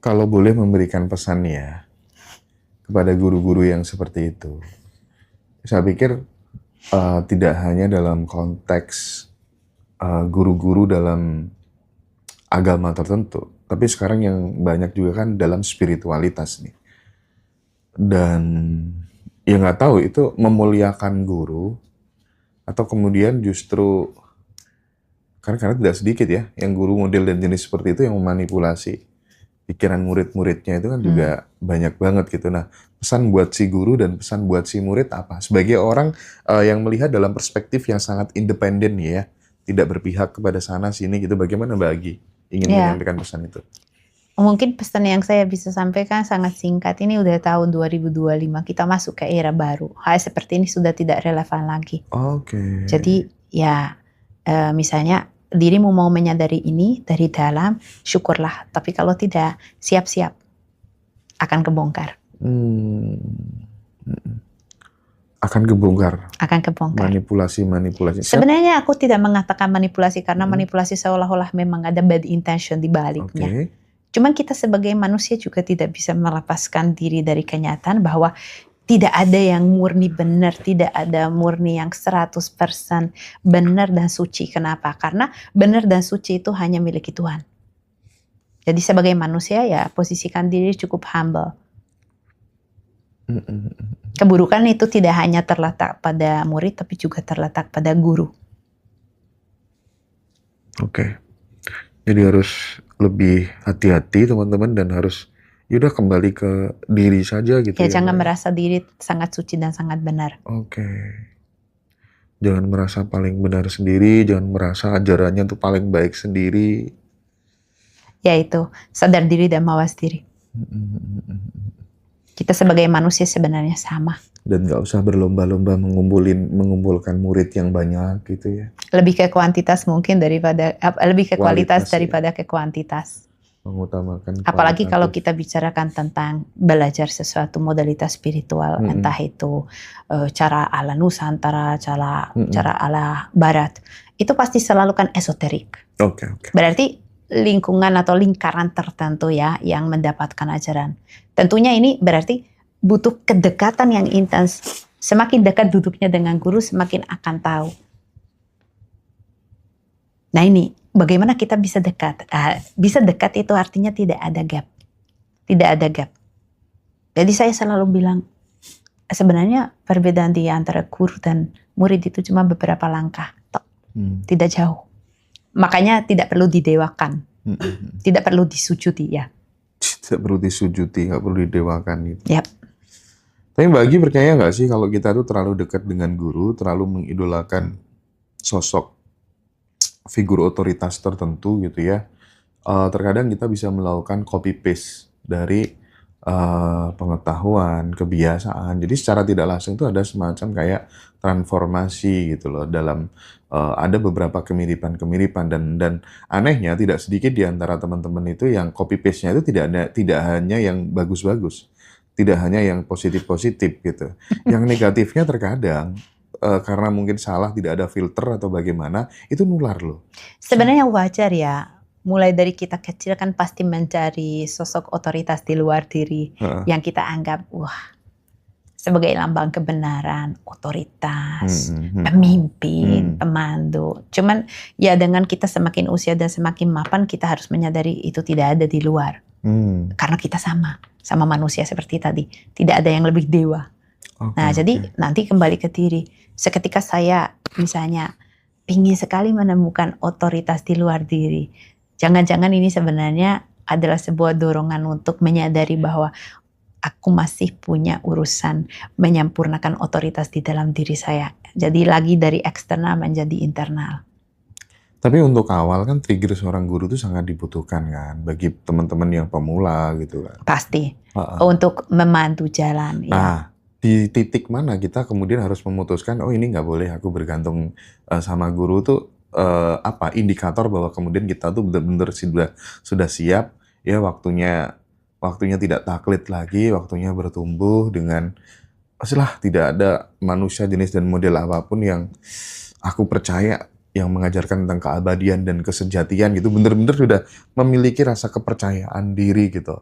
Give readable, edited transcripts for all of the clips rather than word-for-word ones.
Kalau boleh memberikan pesan ya kepada guru-guru yang seperti itu, saya pikir tidak hanya dalam konteks guru-guru dalam agama tertentu, tapi sekarang yang banyak juga kan dalam spiritualitas nih. Dan ya nggak tahu itu memuliakan guru atau kemudian justru karena tidak sedikit ya yang guru model dan jenis seperti itu yang memanipulasi pikiran murid-muridnya itu kan juga banyak banget gitu. Nah, pesan buat si guru dan pesan buat si murid apa? Sebagai orang yang melihat dalam perspektif yang sangat independen ya, tidak berpihak kepada sana sini gitu, bagaimana Mbak Agi ingin Ya, menyampaikan pesan itu? mungkin pesan yang saya bisa sampaikan sangat singkat. Ini udah tahun 2025, kita masuk ke era baru. Hal seperti ini sudah tidak relevan lagi. Oke. Jadi ya misalnya dirimu mau menyadari ini dari dalam, syukurlah. Tapi kalau tidak, siap-siap akan kebongkar. Akan kebongkar Akan kebongkar. manipulasi. Sebenarnya aku tidak mengatakan manipulasi karena manipulasi seolah-olah memang ada bad intention di baliknya. Oke. Cuman kita sebagai manusia juga tidak bisa melepaskan diri dari kenyataan bahwa tidak ada yang murni benar, tidak ada murni yang 100% benar dan suci. Kenapa? Karena benar dan suci itu hanya milik Tuhan. Jadi sebagai manusia ya posisikan diri cukup humble. Keburukan itu tidak hanya terletak pada murid tapi juga terletak pada guru. Oke. Jadi harus lebih hati-hati teman-teman dan harus yaudah kembali ke diri saja gitu Ya, ya. jangan Mbak. merasa diri sangat suci dan sangat benar. Oke. Jangan merasa paling benar sendiri, jangan merasa ajarannya tuh paling baik sendiri. Yaitu sadar diri dan mawas diri. Kita sebagai manusia sebenarnya sama. Dan nggak usah berlomba-lomba mengumpulkan murid yang banyak gitu ya. Lebih ke kuantitas mungkin daripada lebih ke kualitas Kualitas, daripada ke kuantitas. Mengutamakan Apalagi kalau kualitatif. kita bicarakan tentang belajar sesuatu modalitas spiritual, entah itu cara ala Nusantara, cara ala Barat, itu pasti selalu kan esoterik. Oke. Berarti lingkungan atau lingkaran tertentu ya yang mendapatkan ajaran. Tentunya ini berarti butuh kedekatan yang intens. Semakin dekat duduknya dengan guru, semakin akan tahu. Nah ini, bagaimana kita bisa dekat? Bisa dekat itu artinya tidak ada gap. Tidak ada gap. Jadi saya selalu bilang, sebenarnya perbedaan di antara guru dan murid itu cuma beberapa langkah. Tidak jauh. Makanya tidak perlu didewakan. Tidak perlu disujudi ya. Tidak perlu disujuti, nggak perlu didewakan gitu. Yap. Tapi Mbak Agi percaya nggak sih kalau kita tuh terlalu dekat dengan guru, terlalu mengidolakan sosok figur otoritas tertentu gitu ya, terkadang kita bisa melakukan copy paste dari pengetahuan, kebiasaan. Jadi secara tidak langsung itu ada semacam kayak transformasi gitu loh dalam ada beberapa kemiripan dan anehnya tidak sedikit di antara teman-teman itu yang copy paste-nya itu tidak hanya yang bagus-bagus, tidak hanya yang positif-positif gitu. Yang negatifnya terkadang karena mungkin salah, tidak ada filter atau bagaimana, itu nular loh. Sebenarnya wajar ya. Mulai dari kita kecil kan pasti mencari sosok otoritas di luar diri yang kita anggap sebagai lambang kebenaran, otoritas, pemimpin, pemandu. Cuman ya dengan kita semakin usia dan semakin mapan kita harus menyadari itu tidak ada di luar. Karena kita sama manusia seperti tadi. Tidak ada yang lebih dewa. Nah, jadi nanti kembali ke diri. Seketika saya misalnya ingin sekali menemukan otoritas di luar diri. Jangan-jangan ini sebenarnya adalah sebuah dorongan untuk menyadari bahwa aku masih punya urusan menyempurnakan otoritas di dalam diri saya. Jadi lagi dari eksternal menjadi internal. Tapi untuk awal kan trigger seorang guru itu sangat dibutuhkan kan bagi teman-teman yang pemula gitu kan. Pasti. Untuk memandu jalan. Nah, di titik mana kita kemudian harus memutuskan, oh ini nggak boleh aku bergantung sama guru tuh apa indikator bahwa kemudian kita tuh benar-benar sudah siap ya waktunya tidak taklid lagi, waktunya bertumbuh dengan pastilah tidak ada manusia jenis dan model apapun yang aku percaya yang mengajarkan tentang keabadian dan kesejatian gitu, bener-bener sudah memiliki rasa kepercayaan diri gitu.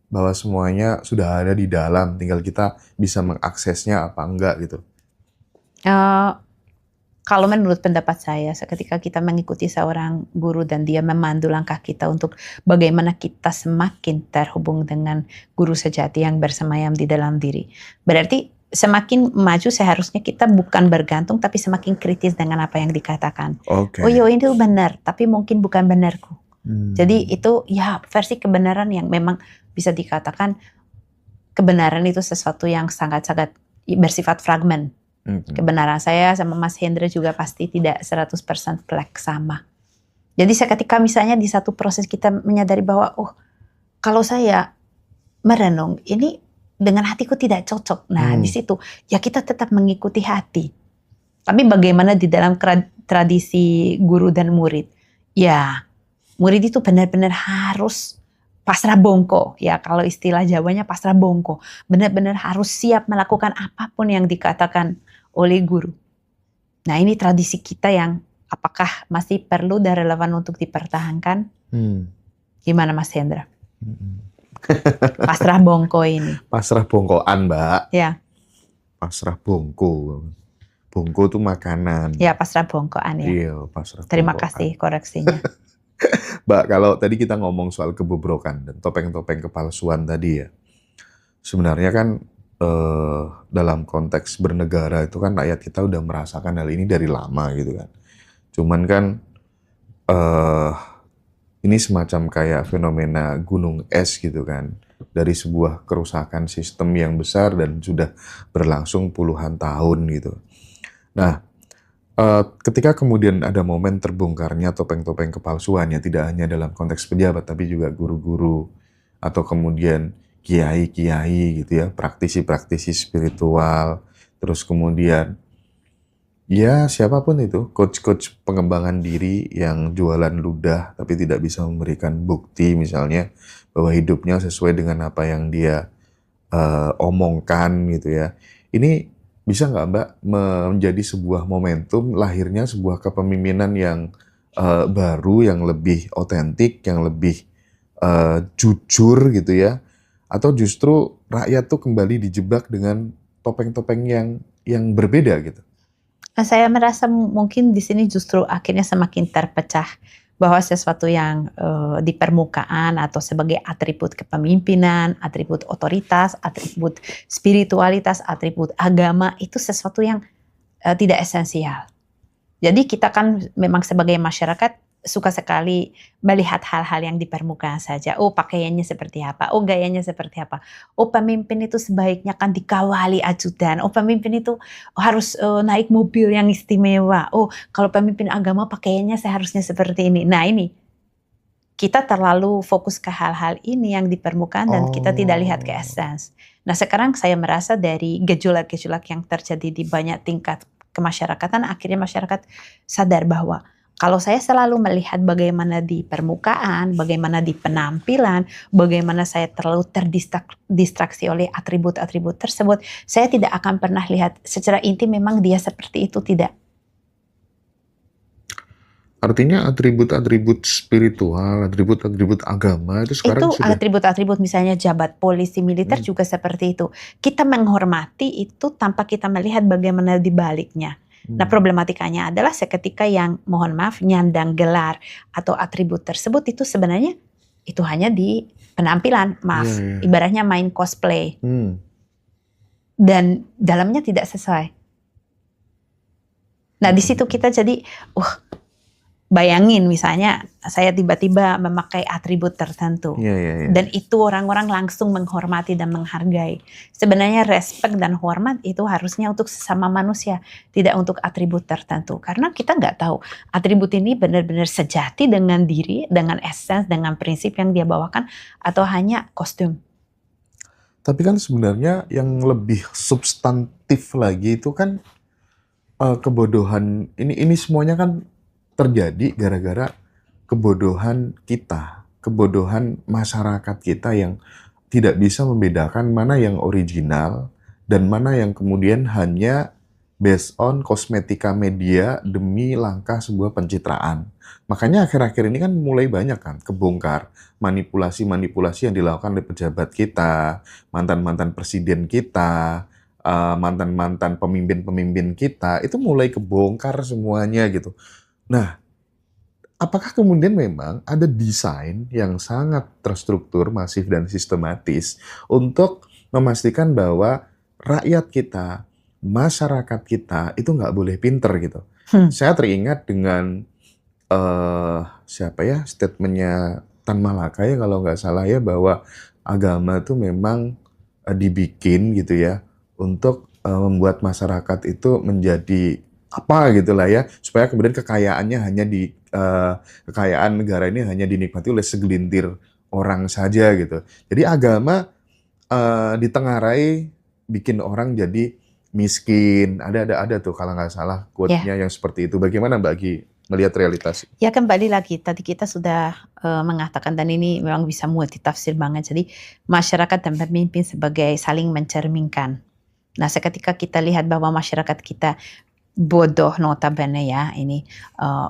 Bahwa semuanya sudah ada di dalam, tinggal kita bisa mengaksesnya apa enggak gitu. Eh, Kalau menurut pendapat saya, ketika kita mengikuti seorang guru dan dia memandu langkah kita untuk bagaimana kita semakin terhubung dengan guru sejati yang bersemayam di dalam diri. Berarti semakin maju seharusnya kita bukan bergantung tapi semakin kritis dengan apa yang dikatakan. Oke. Oh ini benar, tapi mungkin bukan benarku. Jadi itu ya versi kebenaran yang memang bisa dikatakan kebenaran itu sesuatu yang sangat-sangat bersifat fragmen. Kebenaran saya sama Mas Hendra juga pasti tidak 100% plek sama. Jadi seketika misalnya di satu proses kita menyadari bahwa kalau saya merenung ini dengan hatiku tidak cocok. Nah di situ ya kita tetap mengikuti hati. Tapi bagaimana di dalam tradisi guru dan murid? Ya murid itu benar-benar harus pasrah bongko, ya kalau istilah Jawanya pasrah bongko. Benar-benar harus siap melakukan apapun yang dikatakan oleh guru. Nah ini tradisi kita yang apakah masih perlu dan relevan untuk dipertahankan? Gimana Mas Hendra? Pasrah bongko ini. Pasrah bongkoan Mbak. Ya. Pasrah bongko. Bongko itu makanan. Ya pasrah bongkoan ya. Iya pasrah bongkoan. Terima kasih koreksinya. Mbak, kalau tadi kita ngomong soal kebobrokan dan topeng-topeng kepalsuan tadi ya, sebenarnya kan dalam konteks bernegara itu kan rakyat kita udah merasakan hal ini dari lama gitu kan. Cuman kan ini semacam kayak fenomena gunung es gitu kan, dari sebuah kerusakan sistem yang besar dan sudah berlangsung puluhan tahun gitu. Nah, ketika kemudian ada momen terbongkarnya topeng-topeng kepalsuan ya tidak hanya dalam konteks pejabat tapi juga guru-guru atau kemudian kiai-kiai gitu ya, praktisi-praktisi spiritual, terus kemudian ya siapapun itu, coach-coach pengembangan diri yang jualan ludah tapi tidak bisa memberikan bukti misalnya bahwa hidupnya sesuai dengan apa yang dia omongkan gitu ya. Ini bisa nggak Mbak menjadi sebuah momentum lahirnya sebuah kepemimpinan yang baru, yang lebih otentik, yang lebih jujur gitu ya? Atau justru rakyat tuh kembali dijebak dengan topeng-topeng yang berbeda gitu? Saya merasa mungkin di sini justru akhirnya semakin terpecah bahwa sesuatu yang di permukaan atau sebagai atribut kepemimpinan, atribut otoritas, atribut spiritualitas, atribut agama itu sesuatu yang tidak esensial. Jadi kita kan memang sebagai masyarakat suka sekali melihat hal-hal yang di permukaan saja. Oh pakaiannya seperti apa, oh gayanya seperti apa. Oh pemimpin itu sebaiknya kan dikawali ajudan. Oh pemimpin itu harus naik mobil yang istimewa. Oh kalau pemimpin agama pakaiannya seharusnya seperti ini. Nah ini kita terlalu fokus ke hal-hal ini yang di permukaan dan kita tidak lihat ke essence. Nah sekarang saya merasa dari gejolak-gejolak yang terjadi di banyak tingkat kemasyarakatan, akhirnya masyarakat sadar bahwa kalau saya selalu melihat bagaimana di permukaan, bagaimana di penampilan, bagaimana saya terlalu terdistraksi oleh atribut-atribut tersebut, saya tidak akan pernah lihat secara inti memang dia seperti itu, tidak. Artinya atribut-atribut spiritual, atribut-atribut agama itu sekarang itu sudah... atribut-atribut misalnya jabat polisi, militer juga seperti itu. Kita menghormati itu tanpa kita melihat bagaimana di baliknya. Nah problematikanya adalah seketika yang mohon maaf nyandang gelar atau atribut tersebut itu sebenarnya itu hanya di penampilan, maaf, ibaratnya main cosplay dan dalamnya tidak sesuai. Nah di situ kita jadi, bayangin misalnya saya tiba-tiba memakai atribut tertentu dan itu orang-orang langsung menghormati dan menghargai. Sebenarnya respect dan hormat itu harusnya untuk sesama manusia, tidak untuk atribut tertentu. Karena kita nggak tahu atribut ini benar-benar sejati dengan diri, dengan essence, dengan prinsip yang dia bawakan atau hanya kostum. Tapi kan sebenarnya yang lebih substantif lagi itu kan kebodohan. Ini semuanya kan terjadi gara-gara kebodohan kita, kebodohan masyarakat kita yang tidak bisa membedakan mana yang original dan mana yang kemudian hanya based on kosmetika media demi langkah sebuah pencitraan. Makanya akhir-akhir ini kan mulai banyak kan kebongkar manipulasi-manipulasi yang dilakukan oleh pejabat kita, mantan-mantan presiden kita, mantan-mantan pemimpin-pemimpin kita, itu mulai kebongkar semuanya gitu. Nah, apakah kemudian memang ada desain yang sangat terstruktur, masif, dan sistematis untuk memastikan bahwa rakyat kita, masyarakat kita itu nggak boleh pinter gitu. Saya teringat dengan siapa ya statementnya Tan Malaka ya kalau nggak salah ya, bahwa agama itu memang dibikin gitu ya untuk membuat masyarakat itu menjadi apa gitulah ya, supaya kemudian kekayaannya hanya kekayaan negara ini hanya dinikmati oleh segelintir orang saja gitu. Jadi agama ditengarai bikin orang jadi miskin. Ada tuh kalau nggak salah quote-nya yang seperti itu. Bagaimana Mbak Gi melihat realitas? Ya kembali lagi, tadi kita sudah mengatakan, dan ini memang bisa multitafsir banget. Jadi masyarakat dan pemimpin sebagai saling mencerminkan. Nah, seketika kita lihat bahwa masyarakat kita bodoh notabene ya ini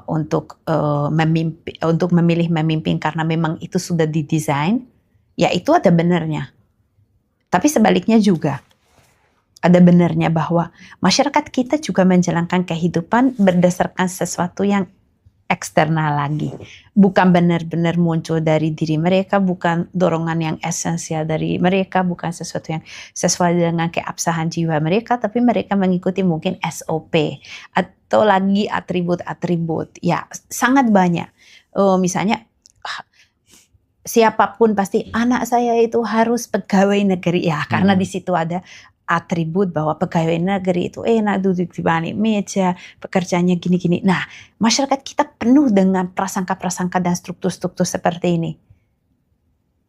untuk memilih memimpin karena memang itu sudah didesain, ya itu ada benarnya. Tapi sebaliknya juga ada benarnya bahwa masyarakat kita juga menjalankan kehidupan berdasarkan sesuatu yang eksternal lagi. Bukan benar-benar muncul dari diri mereka, bukan dorongan yang esensial dari mereka, bukan sesuatu yang sesuai dengan keabsahan jiwa mereka, tapi mereka mengikuti mungkin SOP atau lagi atribut-atribut. Ya, sangat banyak. Misalnya siapapun pasti anak saya itu harus pegawai negeri ya, karena di situ ada atribut bahwa pegawai negeri itu enak duduk di balik meja, pekerjaannya gini-gini. Nah, masyarakat kita penuh dengan prasangka-prasangka dan struktur-struktur seperti ini.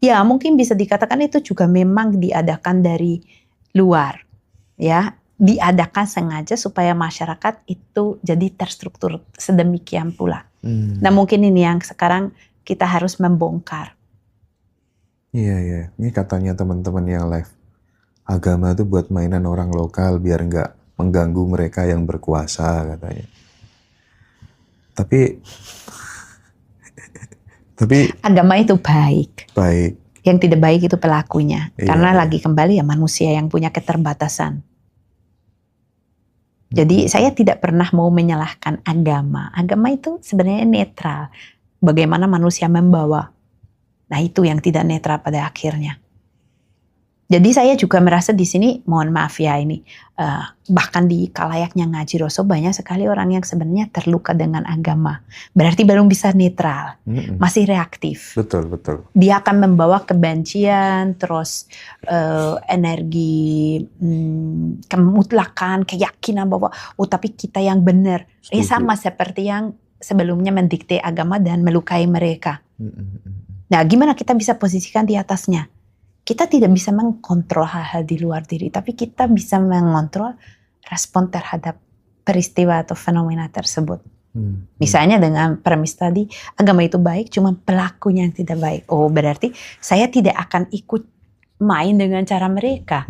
Ya, mungkin bisa dikatakan itu juga memang diadakan dari luar, ya, diadakan sengaja supaya masyarakat itu jadi terstruktur sedemikian pula. Nah, mungkin ini yang sekarang kita harus membongkar. Iya. Ini katanya teman-teman yang live. Agama itu buat mainan orang lokal biar nggak mengganggu mereka yang berkuasa katanya. Tapi agama itu baik. Baik. Yang tidak baik itu pelakunya. Iya. Karena lagi kembali ya manusia yang punya keterbatasan. Jadi saya tidak pernah mau menyalahkan agama. Agama itu sebenarnya netral. Bagaimana manusia membawa. Nah itu yang tidak netral pada akhirnya. Jadi saya juga merasa di sini, mohon maaf ya ini, bahkan di kalayaknya ngaji Roso banyak sekali orang yang sebenarnya terluka dengan agama. Berarti belum bisa netral, masih reaktif. Betul. Dia akan membawa kebencian, terus energi kemutlakan, keyakinan bahwa tapi kita yang benar. Sama seperti yang sebelumnya mendikte agama dan melukai mereka. Nah, gimana kita bisa posisikan di atasnya? Kita tidak bisa mengkontrol hal-hal di luar diri, tapi kita bisa mengontrol respon terhadap peristiwa atau fenomena tersebut. Misalnya dengan premis tadi, agama itu baik, cuma pelakunya yang tidak baik. Oh, berarti saya tidak akan ikut main dengan cara mereka.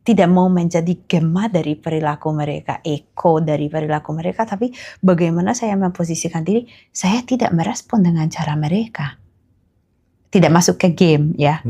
Tidak mau menjadi gema dari perilaku mereka, eko dari perilaku mereka, tapi bagaimana saya memposisikan diri, saya tidak merespon dengan cara mereka. Tidak masuk ke game ya.